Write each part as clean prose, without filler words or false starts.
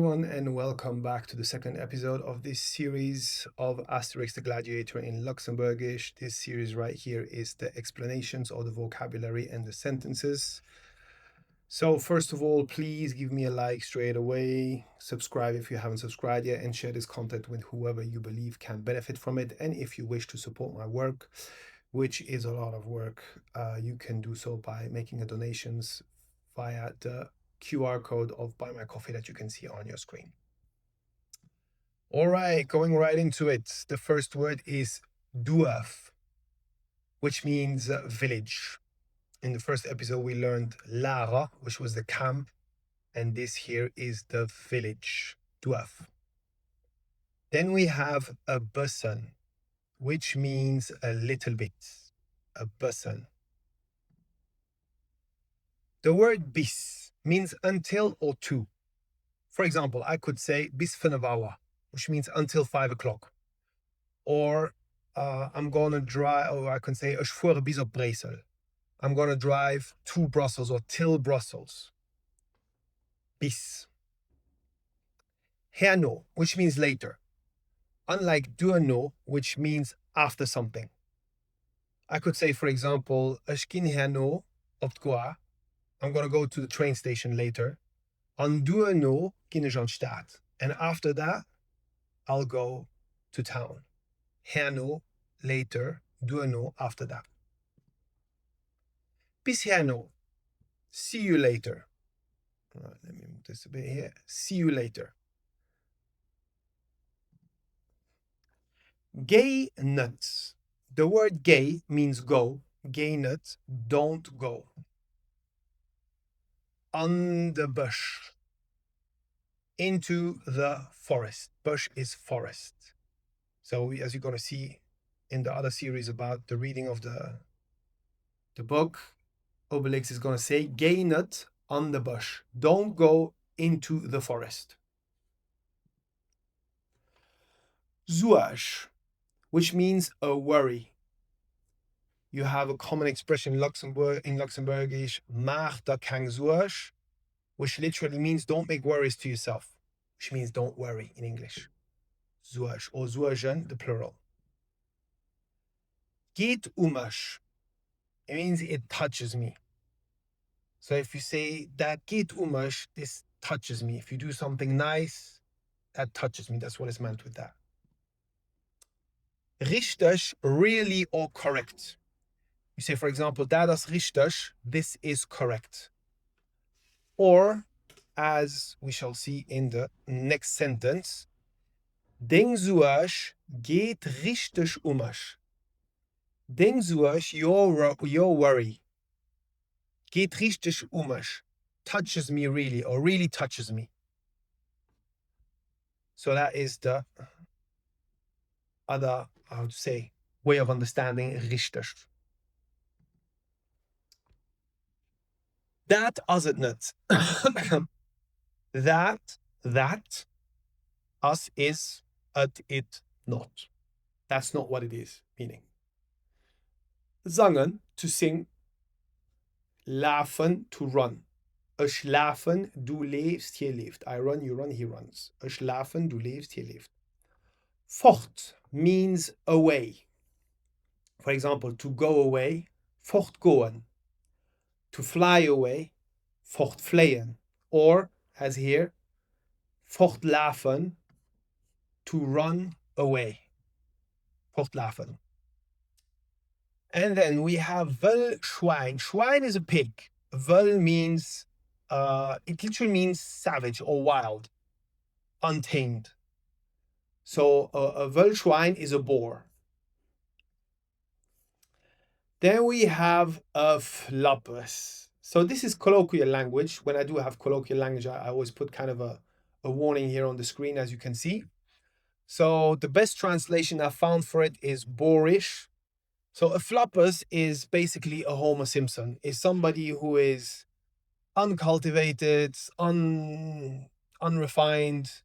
everyone, and welcome back to the second episode of this series of Asterix the Gladiator in Luxembourgish. This series right here is the explanations of the vocabulary and the sentences. So first of all, please give me a like straight away, subscribe if you haven't subscribed yet, and share this content with whoever you believe can benefit from it. And if you wish to support my work, which is a lot of work, you can do so by making a donations via the QR code of Buy My Coffee that you can see on your screen. All right, going right into it. The first word is dorf, which means village. In the first episode, we learned Lara, which was the camp, and this here is the village, dorf. Then we have a bisschen, which means a little bit, a bisschen. The word bis means until or to. For example, I could say bis 5 hour, which means until 5 o'clock. Or I'm going to drive, or I can say ich fuhre bis op Bresel. I'm going to drive to Brussels or till Brussels. Bis. Herno, which means later. Unlike duurno, which means after something. I could say, for example, ich gin herno op t'goa. I'm going to go to the train station later. An duurno gin ich an Stadt. And after that, I'll go to town. Herno, later. Duurno, after that. Bis herno. See you later. All right, let me move this a bit here. See you later. Gay nuts. The word gay means go. Gay nuts, don't go. On the bush. Into the forest. Bush is forest. So as you're going to see in the other series about the reading of the book, Obelix is going to say, gay nut on the bush. Don't go into the forest. Zorg, which means a worry. You have a common expression in Luxembourgish, maak dat geen zorg, which literally means don't make worries to yourself, which means don't worry in English. Zorg, or zorgen, the plural. Geht umas, it means it touches me. So if you say that geht umas, this touches me. If you do something nice, that touches me. That's what is meant with that. Richtig, really or correct. You say, for example, dat is richtig, this is correct. Or, as we shall see in the next sentence, denk zoals geht richtig umas. Denk zoals your worry. Geht richtig umas. Touches me really, or really touches me. So that is the other, I would say, way of understanding richtig. Dat as het net. that, as is, it not. That's not what it is, meaning. Zangen, to sing. Lafen, to run. Ich lafen, du leefst, je leeft. I run, you run, he runs. Ich lafen, du leefst, je leeft. Fort means away. For example, to go away, fortgåen. To fly away, fortvleien. Or, as here, fortlafen, to run away. Fortlafen. And then we have vuil schwein. Schwein is a pig. Vuil means, it literally means savage or wild, untamed. So a vuil schwein is a boar. Then we have a flappers. So this is colloquial language. When I do have colloquial language, I always put kind of a warning here on the screen, as you can see. So the best translation I found for it is boorish. So a flappers is basically a Homer Simpson. Is somebody who is uncultivated, unrefined,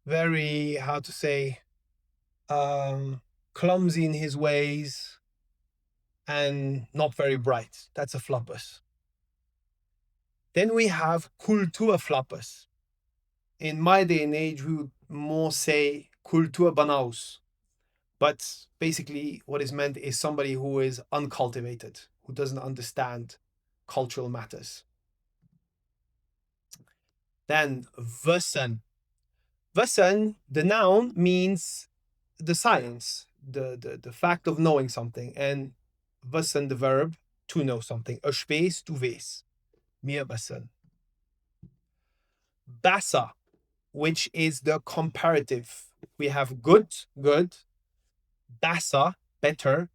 very, how to say, clumsy in his ways, and not very bright. That's a flappers. Then we have Kulturflappers. in my day and age, we would more say cultuur banaus. But basically, what is meant is somebody who is uncultivated, who doesn't understand cultural matters. Then wissen. Wissen, the noun, means the science, the fact of knowing something. And wissen, the verb, to know something. Ich weiß, du weißt. Wir wissen. Besser, which is the comparative. We have good, good. Besser, better.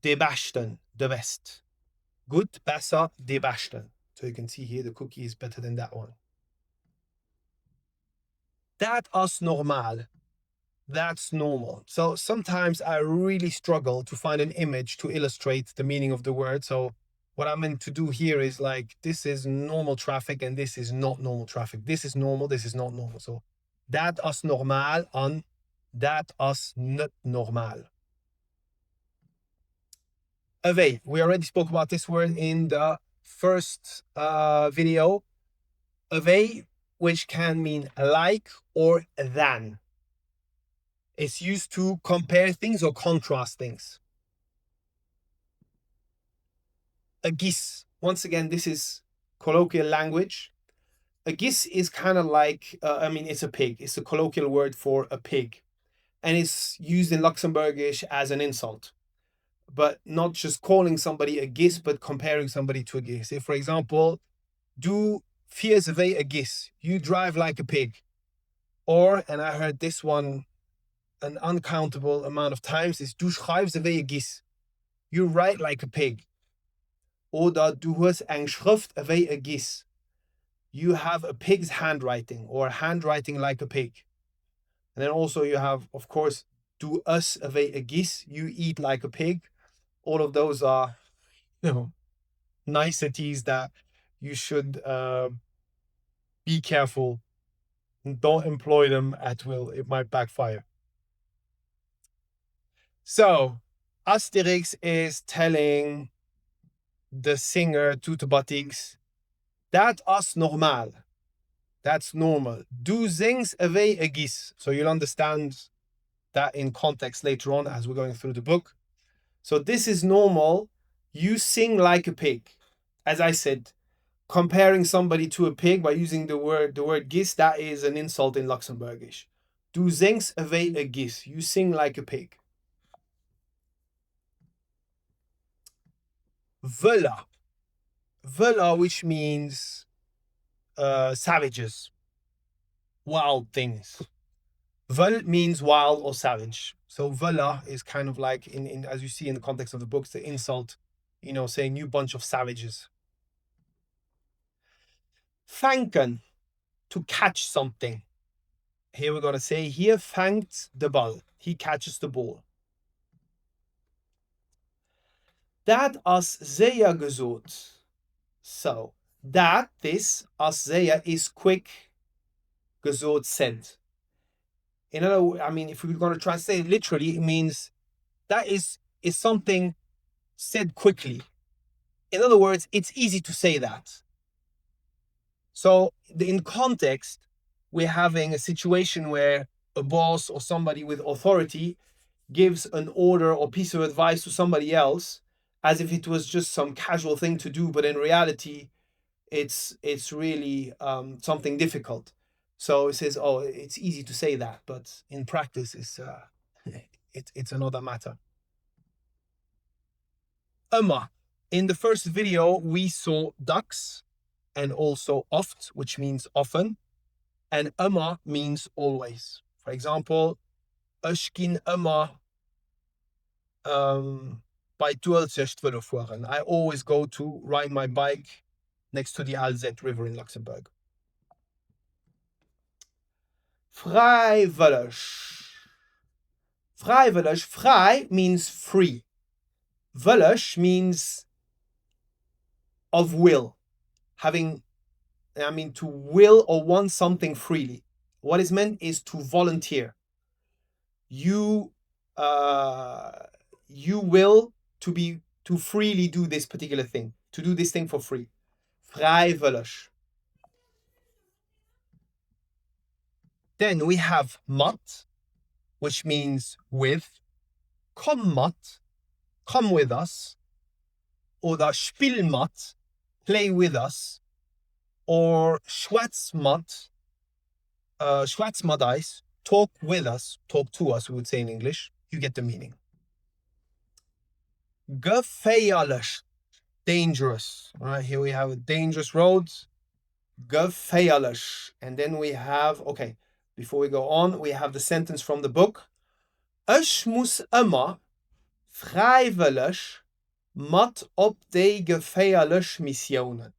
De besten, the best. Good, besser, de besten. So you can see here the cookie is better than that one. Dat is normal. That's normal. So sometimes I really struggle to find an image to illustrate the meaning of the word. So what I'm meant to do here is like, this is normal traffic and this is not normal traffic. This is normal, this is not normal. So dat is normal and dat is not normal. Away. We already spoke about this word in the first video. Away, which can mean like or than. It's used to compare things or contrast things. A geese. Once again, this is colloquial language. A geese is kind of like, it's a pig. It's a colloquial word for a pig. And it's used in Luxembourgish as an insult. But not just calling somebody a geese, but comparing somebody to a geese. If, for example, du fährst wie a geese, you drive like a pig. Or, and I heard this one an uncountable amount of times, is du schreibst wie a geese, you write like a pig. Oder du hast eine Schrift wie a geese, you have a pig's handwriting, or handwriting like a pig. And then also you have, of course, du isst wie a geese, you eat like a pig. All of those are, niceties that you should be careful. Don't employ them at will. It might backfire. So, Astérix is telling the singer Toetebatiks, dat is normaal. That's normal. Du singst wie a geese. So you'll understand that in context later on as we're going through the book. So this is normal. You sing like a pig. As I said, comparing somebody to a pig by using the word geese, that is an insult in Luxembourgish. Du singst wie a geese. You sing like a pig. Völler. Völler, which means savages, wild things. Völ means wild or savage. So völler is kind of like, in as you see in the context of the books, the insult, saying you bunch of savages. Fangen, to catch something. Here we're going to say, hier fangt de bal. He catches the ball. Dat is zeer gezond. So, that, this, as zeer, is quick, gezond, sent. In other words, if we're going to translate it literally, it means that is something said quickly. In other words, it's easy to say that. So in context, we're having a situation where a boss or somebody with authority gives an order or piece of advice to somebody else as if it was just some casual thing to do, but in reality, it's really something difficult. So it says, oh, it's easy to say that, but in practice, it's another matter. Immer. In the first video, we saw ducks and also oft, which means often, and immer means always. For example, ich ging immer bei Dualzerstwelle fahren. I always go to ride my bike next to the Alzette River in Luxembourg. Freiwillig. Freiwillig. Frei means free. Willig means of will. To will or want something freely. What is meant is to volunteer. You will to freely do this particular thing, to do this thing for free. Freiwillig. Then we have mat, which means with. Komm mat, come with us. Oder spiel mat, play with us. Or schwätz mat, schwätz mat eis, talk with us, talk to us, we would say in English. You get the meaning. Gefährlich, dangerous. All right, here we have a dangerous roads. Gefährlich. And then we have, okay, before we go on, we have the sentence from the book. Ich muss immer freiwillig mat op die gefährlich Missionen.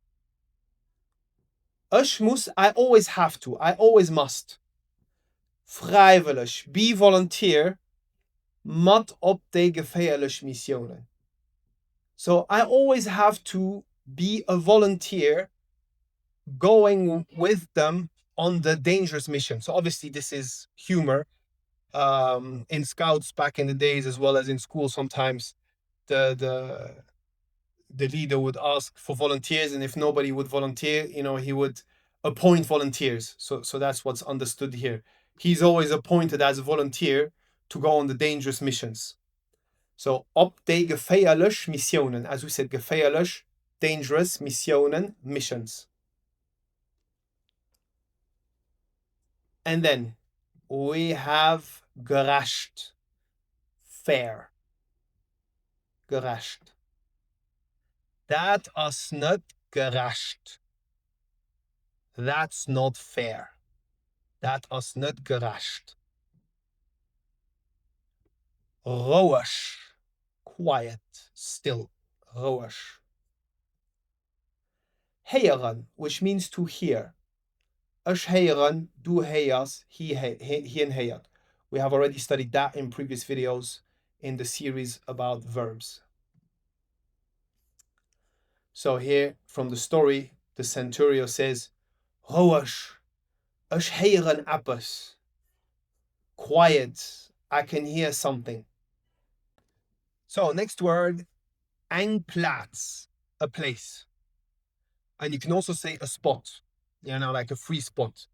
Ich muss, I always have to, I always must. Freiwillig, be volunteer, mat op die gefährlich Missionen. So I always have to be a volunteer going with them on the dangerous mission. So obviously this is humor. In scouts back in the days, as well as in school, sometimes the leader would ask for volunteers, and if nobody would volunteer, he would appoint volunteers. So that's what's understood here. He's always appointed as a volunteer to go on the dangerous missions. So op die gefährlich Missionen, as we said, gefährlich, dangerous, Missionen, missions. And then we have gerecht, fair. Gerecht. Dat is not gerecht. That's not fair. Dat is not gerecht. Ruhig, quiet, still, ruhig. Hören, which means to hear. Ich hören, du hörst, he hört. We have already studied that in previous videos in the series about verbs. So here from the story, the centurion says, ruhig, ich hören etwas. Quiet, I can hear something. So next word, ein Platz, a place. And you can also say a spot, like a free spot.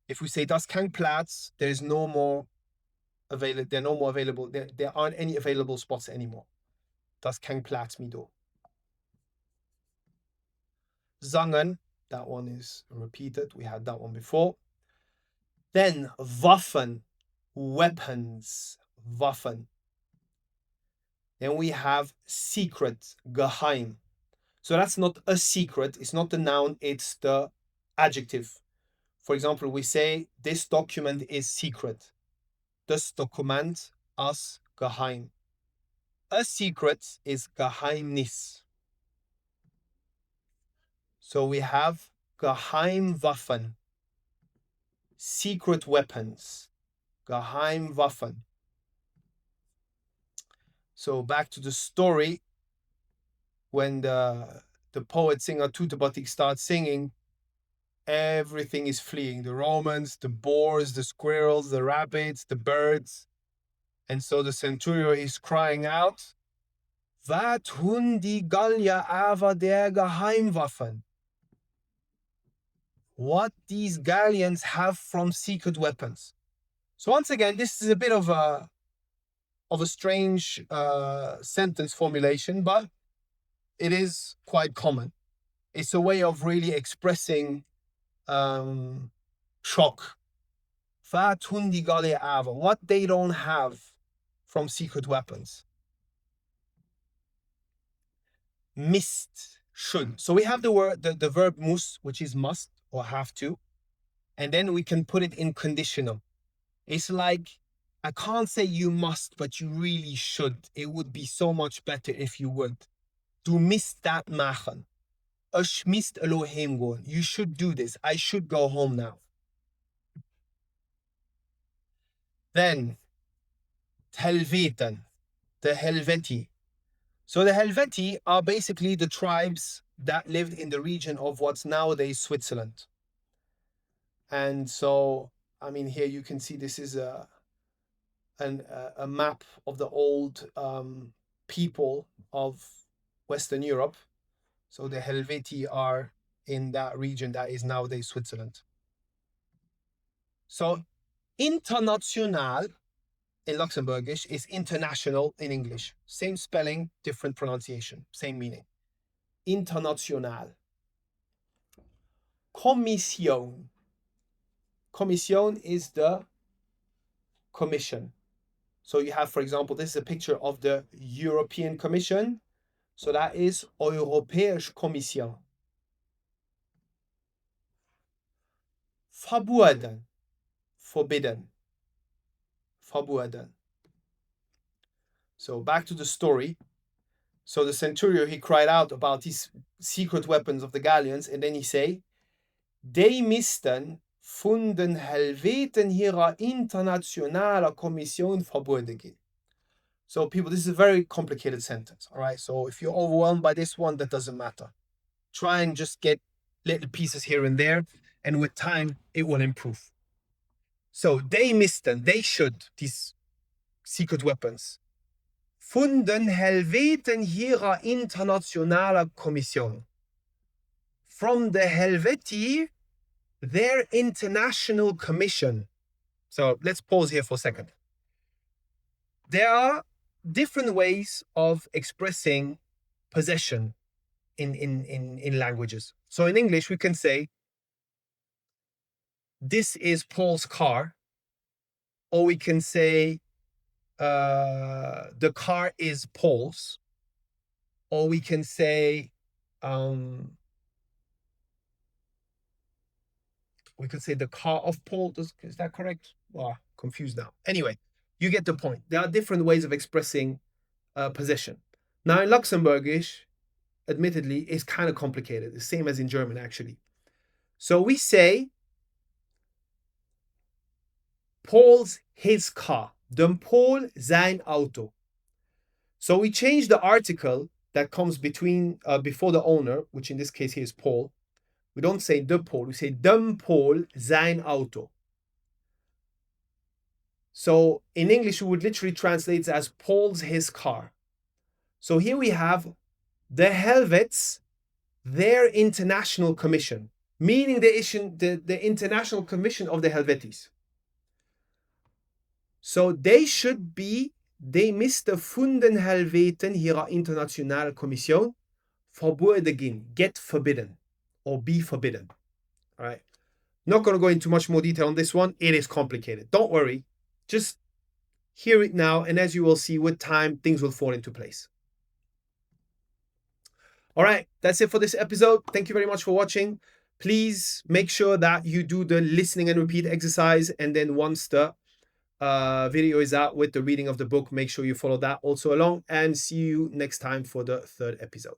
If we say das kein Platz, there's no more available. They're no more available. There aren't any available spots anymore. Das kein Platz mi do. Sangen, that one is repeated. We had that one before. Then Waffen, weapons, Waffen. Then we have secret, geheim. So that's not a secret. It's not the noun. It's the adjective. For example, we say this document is secret. Das Dokument ist geheim. A secret is Geheimnis. So we have Geheimwaffen, secret weapons, Geheimwaffen. So back to the story, when the poet singer Tutebatik starts singing, everything is fleeing. The Romans, the boars, the squirrels, the rabbits, the birds. And so the centurion is crying out, Wat hun die Gallier aber der Geheimwaffen? What these Gallians have from secret weapons. So once again, this is a bit of a strange sentence formulation, but it is quite common. It's a way of really expressing shock. Wat hun die Gallier aber? What they don't have from secret weapons. Mist, should. So we have the verb muss, which is must or have to, and then we can put it in conditional. It's like, I can't say you must, but you really should. It would be so much better if you would. Du misst dat machen. Ich misst allo heimgehen. You should do this. I should go home now. Then, Helveten, the Helveti. So the Helveti are basically the tribes that lived in the region of what's nowadays Switzerland. And so, I mean, here you can see this is a map of the old people of Western Europe. So the Helveti are in that region that is nowadays Switzerland. So International in Luxembourgish is international in English. Same spelling, different pronunciation, same meaning. International. Commission. Commission is the commission. So you have, for example, this is a picture of the European Commission. So that is Europäische Kommission. Verboten. Forbidden. Verboten. So back to the story. So the centurion, he cried out about these secret weapons of the Gallians, and then he say, "Die missten von den Helveten ihrer internationaler Kommission verboten gehen." So people, this is a very complicated sentence, all right? So if you're overwhelmed by this one, that doesn't matter. Try and just get little pieces here and there, and with time, it will improve. So they missten, they should, these secret weapons, von den Helveten ihrer internationaler Kommission. From the Helveti, their international commission. So let's pause here for a second. There are different ways of expressing possession in languages. So in English, we can say, this is Paul's car, or we can say, the car is Paul's, or we can say, we could say the car of Paul. Is that correct? Oh, confused now. Anyway, you get the point. There are different ways of expressing possession. Now in Luxembourgish, admittedly, it's kind of complicated. The same as in German, actually. So we say Paul's his car. Dem Paul sein Auto. So we change the article that comes between before the owner, which in this case here is Paul. We don't say de Paul, we say dem Paul sein Auto. So in English, we would literally translate it as Paul's his car. So here we have the Helvets, their international commission, meaning the international commission of the Helvetis. So they should be, they müsste von den Helveten ihrer internationalen Kommission verboten gehen, get forbidden, or be forbidden. All right. Not going to go into much more detail on this one. It is complicated. Don't worry. Just hear it now, and as you will see, with time, things will fall into place. All right, that's it for this episode. Thank you very much for watching. Please make sure that you do the listening and repeat exercise, and then once the video is out with the reading of the book, make sure you follow that also along, and see you next time for the third episode.